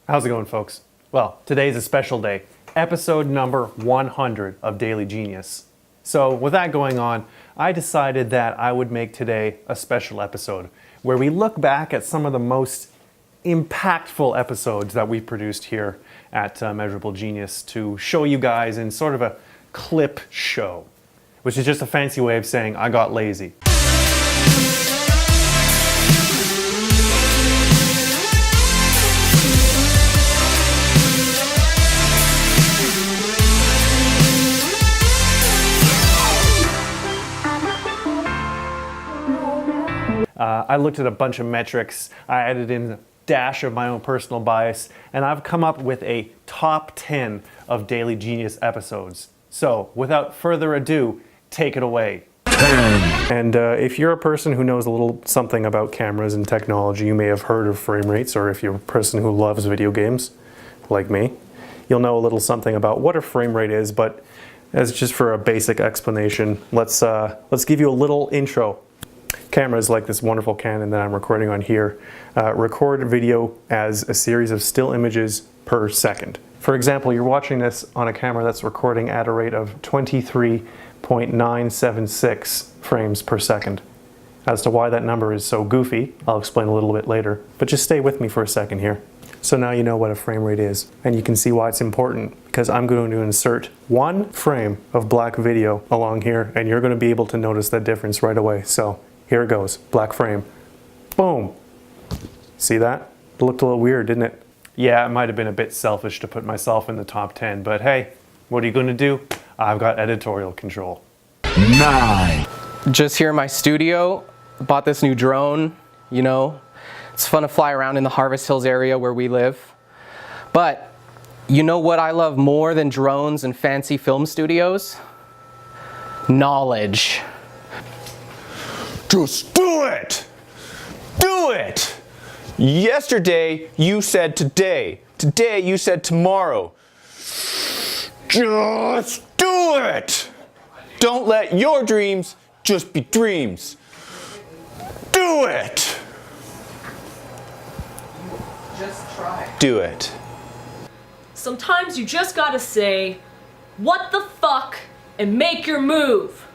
How's it going, folks? Well, today's a special day, episode number 100 of Daily Genius. So with that going on, I decided that I would make today a special episode where we look back at some of the most impactful episodes that we've produced here at Measurable Genius to show you guys in sort of a clip show, which is just a fancy way of saying I got lazy. I looked at a bunch of metrics, I added in a dash of my own personal bias, and I've come up with a top 10 of Daily Genius episodes. So, without further ado, take it away. And if you're a person who knows a little something about cameras and technology, you may have heard of frame rates, or if you're a person who loves video games, like me, you'll know a little something about what a frame rate is, but as just for a basic explanation, let's give you a little intro. Cameras like this wonderful Canon that I'm recording on here record video as a series of still images per second. For example, you're watching this on a camera that's recording at a rate of 23.976 frames per second. As to why that number is so goofy, I'll explain a little bit later, but just stay with me for a second here. So now you know what a frame rate is, and you can see why it's important, because I'm going to insert one frame of black video along here, and you're going to be able to notice that difference right away. So here it goes, black frame. Boom. See that? It looked a little weird, didn't it? Yeah, it might have been a bit selfish to put myself in the top 10, but hey, what are you going to do? I've got editorial control. 9. Just here in my studio, bought this new drone, you know. It's fun to fly around in the Harvest Hills area where we live. But you know what I love more than drones and fancy film studios? Knowledge. Just do it! Do it! Yesterday you said today. Today you said tomorrow. Just do it! Don't let your dreams just be dreams. Do it! Just try. Do it. Sometimes you just gotta say, what the fuck, and make your move.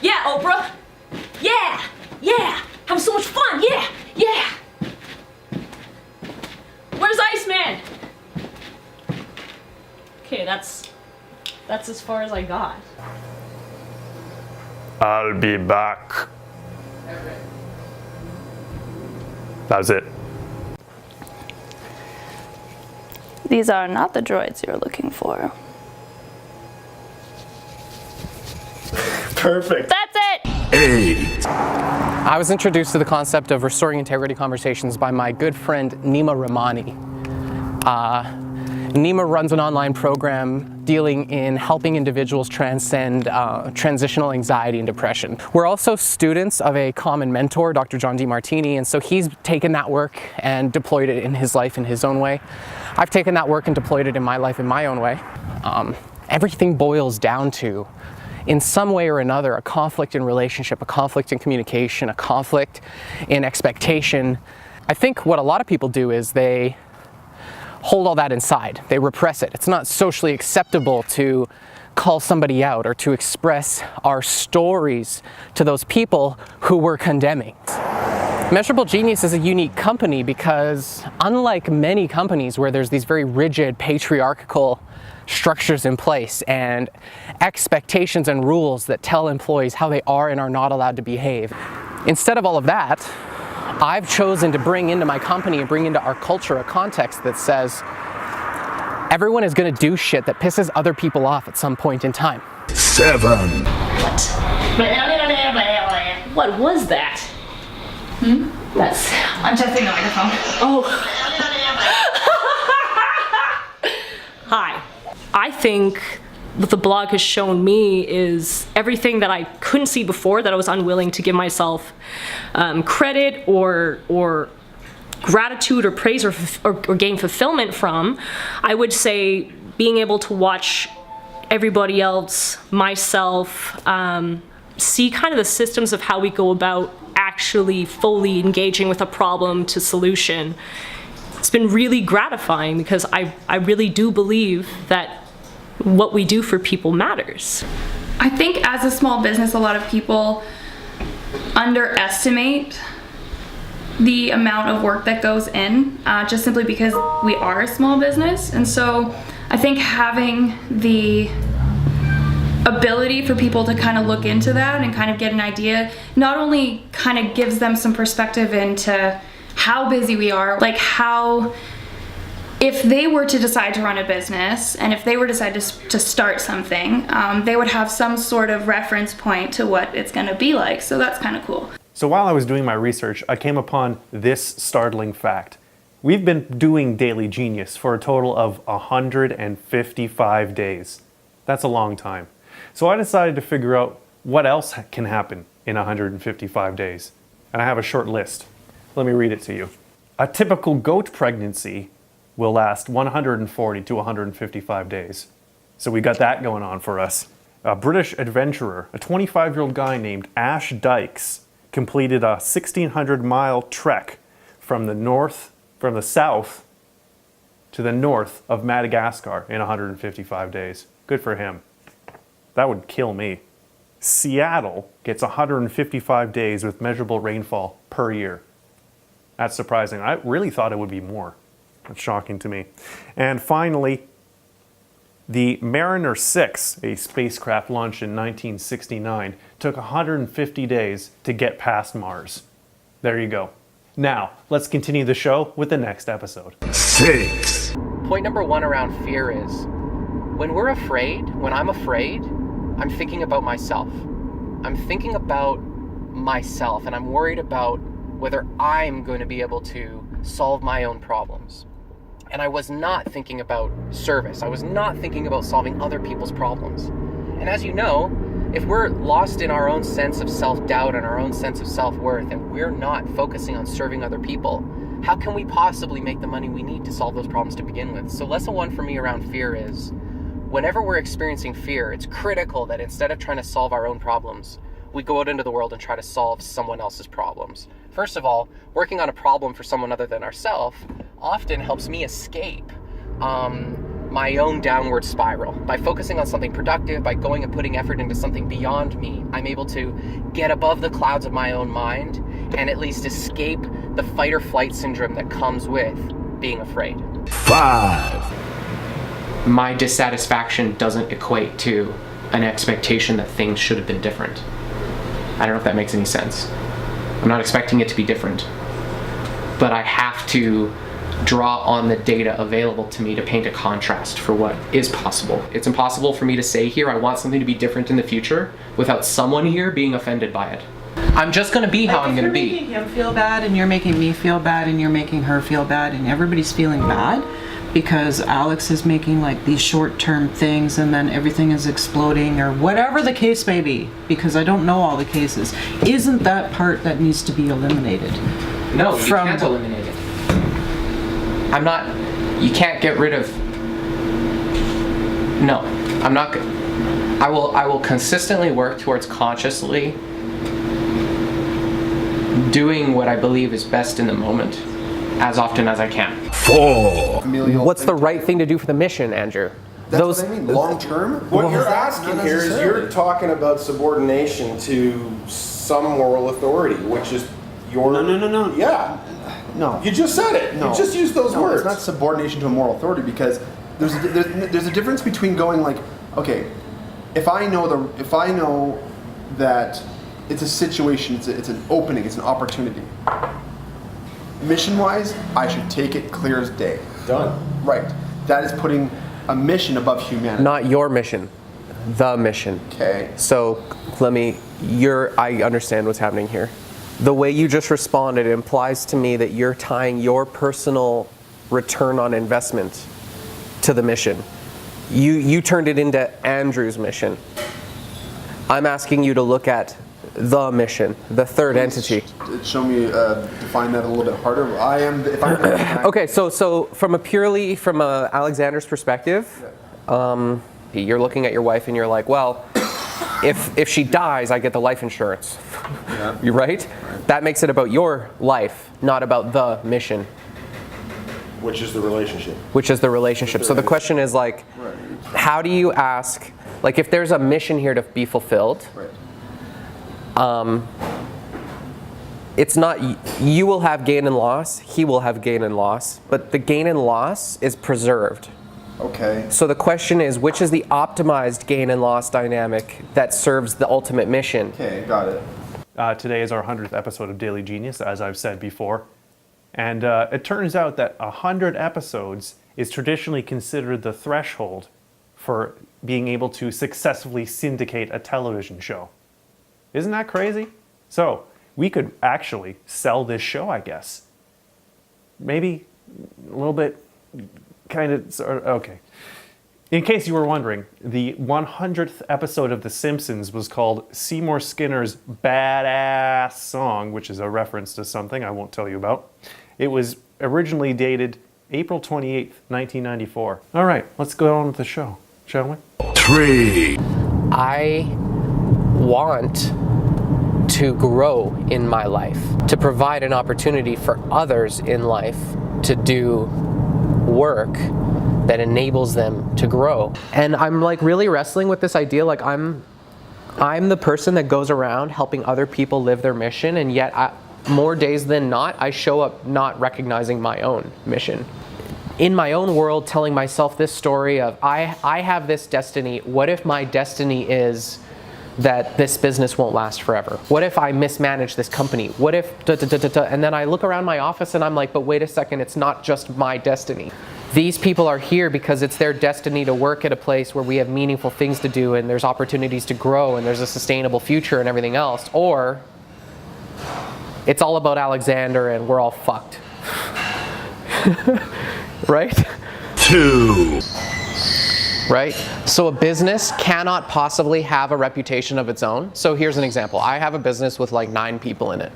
Yeah, Oprah. Yeah, yeah. Having so much fun. Yeah, yeah. Where's Iceman? Okay, that's as far as I got. I'll be back. That's it. These are not the droids you're looking for. Perfect. That's it! 8. I was introduced to the concept of restoring integrity conversations by my good friend Nima Rahmani. Nima runs an online program dealing in helping individuals transcend transitional anxiety and depression. We're also students of a common mentor, Dr. John Demartini, and so he's taken that work and deployed it in his life in his own way. I've taken that work and deployed it in my life in my own way. Everything boils down to, in some way or another, a conflict in relationship, a conflict in communication, a conflict in expectation. I think what a lot of people do is they hold all that inside. They repress it. It's not socially acceptable to call somebody out or to express our stories to those people who we're condemning. Measurable Genius is a unique company because, unlike many companies where there's these very rigid patriarchal structures in place and expectations and rules that tell employees how they are and are not allowed to behave, instead of all of that, I've chosen to bring into my company and bring into our culture a context that says everyone is going to do shit that pisses other people off at some point in time. 7. What was that? That's... I'm testing the microphone. Oh. Hi. I think what the blog has shown me is everything that I couldn't see before, that I was unwilling to give myself credit or gratitude or praise or gain fulfillment from. I would say being able to watch everybody else, myself, see kind of the systems of how we go about acting actually fully engaging with a problem to solution, it's been really gratifying because I really do believe that what we do for people matters. I think as a small business, a lot of people underestimate the amount of work that goes in, just simply because we are a small business. And so I think having the ability for people to kind of look into that and kind of get an idea not only kind of gives them some perspective into how busy we are, like how, if they were to decide to run a business and if they were to decide to start something, they would have some sort of reference point to what it's going to be like. So that's kind of cool. So while I was doing my research, I came upon this startling fact. We've been doing Daily Genius for a total of 155 days. That's a long time. So I decided to figure out what else can happen in 155 days. And I have a short list. Let me read it to you. A typical goat pregnancy will last 140 to 155 days. So we got that going on for us. A British adventurer, a 25-year-old guy named Ash Dykes, completed a 1,600-mile trek from the south to the north of Madagascar in 155 days. Good for him. That would kill me. Seattle gets 155 days with measurable rainfall per year. That's surprising. I really thought it would be more. That's shocking to me. And finally, the Mariner 6, a spacecraft launched in 1969, took 150 days to get past Mars. There you go. Now, let's continue the show with the next episode. 6. Point number 1 around fear is, when I'm afraid, I'm thinking about myself. I'm thinking about myself, and I'm worried about whether I'm going to be able to solve my own problems. And I was not thinking about service. I was not thinking about solving other people's problems. And as you know, if we're lost in our own sense of self-doubt and our own sense of self-worth, and we're not focusing on serving other people, how can we possibly make the money we need to solve those problems to begin with? So lesson 1 for me around fear is, whenever we're experiencing fear, it's critical that instead of trying to solve our own problems, we go out into the world and try to solve someone else's problems. First of all, working on a problem for someone other than ourselves often helps me escape my own downward spiral. By focusing on something productive, by going and putting effort into something beyond me, I'm able to get above the clouds of my own mind and at least escape the fight or flight syndrome that comes with being afraid. 5. My dissatisfaction doesn't equate to an expectation that things should have been different. I don't know if that makes any sense. I'm not expecting it to be different, but I have to draw on the data available to me to paint a contrast for what is possible. It's impossible for me to say here, I want something to be different in the future without someone here being offended by it. I'm just gonna be how I'm gonna be. If you're making him feel bad and you're making me feel bad and you're making her feel bad and everybody's feeling bad because Alex is making like these short-term things and then everything is exploding or whatever the case may be, because I don't know all the cases, isn't that part that needs to be eliminated? No, you can't eliminate it. You can't get rid of, no, I'm not, I will consistently work towards consciously doing what I believe is best in the moment as often as I can. 4. What's the right thing to do for the mission, Andrew? That's what I mean, long term? What you're asking here is you're talking about subordination to some moral authority, which is your... No. Yeah. No. You just said it. No. You just used those words. It's not subordination to a moral authority, because there's a difference between going like, okay, if I know that it's a situation, it's an opening, it's an opportunity. Mission-wise, I should take it clear as day. Done. Right. That is putting a mission above humanity. Not your mission, the mission. Okay. So I understand what's happening here. The way you just responded implies to me that you're tying your personal return on investment to the mission. You turned it into Andrew's mission. I'm asking you to look at the mission, the third entity. Show me, define that a little bit harder. Okay, so from Alexander's perspective, you're looking at your wife and you're like, well, If she dies, I get the life insurance. You're right? That makes it about your life, not about the mission, Which is the relationship. which is the relationship. So the question is like, how do you ask, like if there's a mission here to be fulfilled, Right. it's not, you will have gain and loss, he will have gain and loss, but the gain and loss is preserved. Okay. So the question is, which is the optimized gain and loss dynamic that serves the ultimate mission? Okay, got it. Today is our 100th episode of Daily Genius, as I've said before. And it turns out that 100 episodes is traditionally considered the threshold for being able to successfully syndicate a television show. Isn't that crazy? So, we could actually sell this show, I guess. Maybe a little bit, kind of, okay. In case you were wondering, the 100th episode of The Simpsons was called Seymour Skinner's Badass Song, which is a reference to something I won't tell you about. It was originally dated April 28th, 1994. All right, let's go on with the show, shall we? 3, I want to grow in my life, to provide an opportunity for others in life to do work that enables them to grow. And I'm like really wrestling with this idea, like I'm the person that goes around helping other people live their mission, and yet more days than not, I show up not recognizing my own mission. In my own world, telling myself this story of, I have this destiny. What if my destiny is that this business won't last forever? What if I mismanage this company? What if and then I look around my office and I'm like, but wait a second, it's not just my destiny. These people are here because it's their destiny to work at a place where we have meaningful things to do and there's opportunities to grow and there's a sustainable future and everything else. Or it's all about Alexander and we're all fucked. Right? 2, Right? So a business cannot possibly have a reputation of its own. So here's an example. I have a business with like 9 people in it.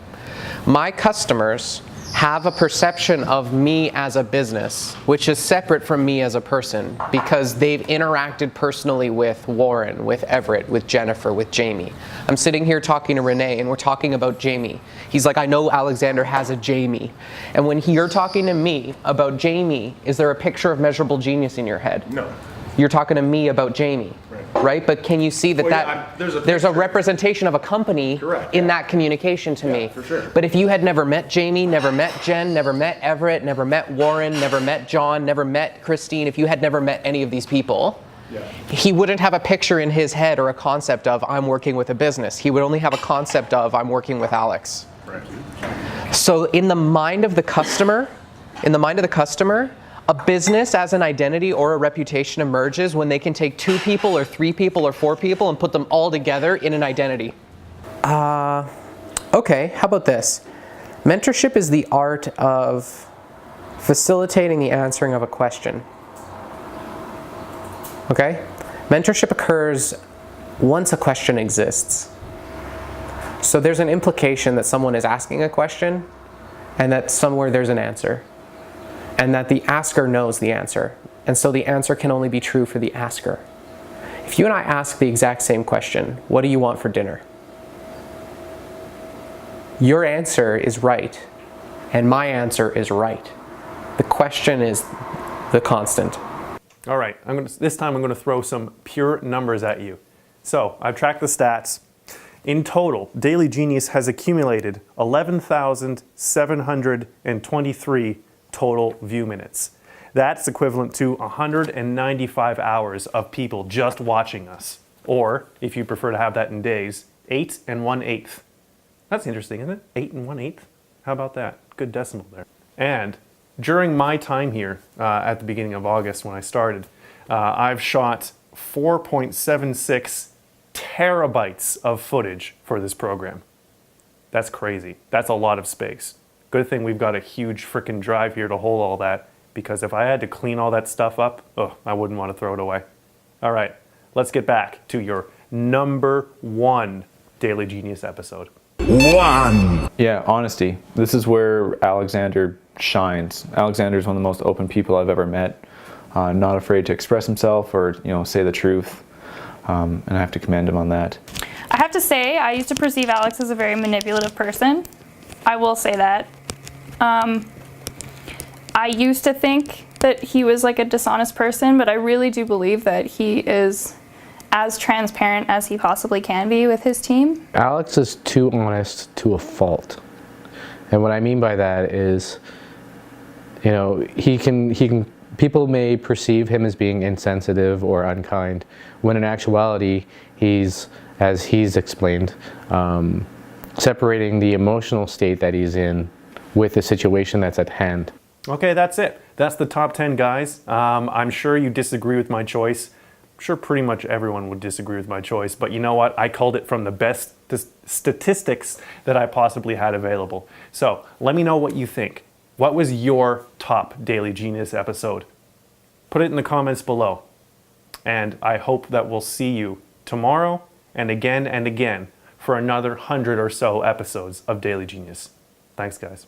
My customers have a perception of me as a business, which is separate from me as a person, because they've interacted personally with Warren, with Everett, with Jennifer, with Jamie. I'm sitting here talking to Renee and we're talking about Jamie. He's like, I know Alexander has a Jamie. And when you're talking to me about Jamie, is there a picture of measurable genius in your head? No. You're talking to me about Jamie, right? But can you see that, Well, yeah, there's a there's a picture. representation of a company Correct, in yeah. that communication to me? For sure. But if you had never met Jamie, never met Jen, never met Everett, never met Warren, never met John, never met Christine, if you had never met any of these people, he wouldn't have a picture in his head or a concept of, I'm working with a business. He would only have a concept of, I'm working with Alex. Right. So in the mind of the customer, a business as an identity or a reputation emerges when they can take 2 people or 3 people or 4 people and put them all together in an identity. Okay, how about this? Mentorship is the art of facilitating the answering of a question. Okay? Mentorship occurs once a question exists. So there's an implication that someone is asking a question and that somewhere there's an answer. And that the asker knows the answer. And so the answer can only be true for the asker. If you and I ask the exact same question, what do you want for dinner? Your answer is right, and my answer is right. The question is the constant. All right, this time I'm going to throw some pure numbers at you. So, I've tracked the stats. In total, Daily Genius has accumulated 11,723 total view minutes. That's equivalent to 195 hours of people just watching us. Or, if you prefer to have that in days, 8 1/8. That's interesting, isn't it? 8 1/8. How about that? Good decimal there. And during my time here, at the beginning of August when I started, I've shot 4.76 terabytes of footage for this program. That's crazy. That's a lot of space. Good thing we've got a huge frickin' drive here to hold all that, because if I had to clean all that stuff up, I wouldn't want to throw it away. All right, let's get back to your number 1 Daily Genius episode. 1, Yeah, honesty. This is where Alexander shines. Alexander is one of the most open people I've ever met. Not afraid to express himself or say the truth. and I have to commend him on that. I have to say, I used to perceive Alex as a very manipulative person. I will say that. I used to think that he was like a dishonest person, but I really do believe that he is as transparent as he possibly can be with his team. Alex is too honest to a fault. And what I mean by that is, you know, people may perceive him as being insensitive or unkind, when in actuality, he's, as he's explained, separating the emotional state that he's in with the situation that's at hand. Okay, that's it. That's the top 10 guys. I'm sure you disagree with my choice. I'm sure pretty much everyone would disagree with my choice, but you know what? I culled it from the best statistics that I possibly had available. So let me know what you think. What was your top Daily Genius episode? Put it in the comments below. And I hope that we'll see you tomorrow and again for another 100 or so episodes of Daily Genius. Thanks, guys.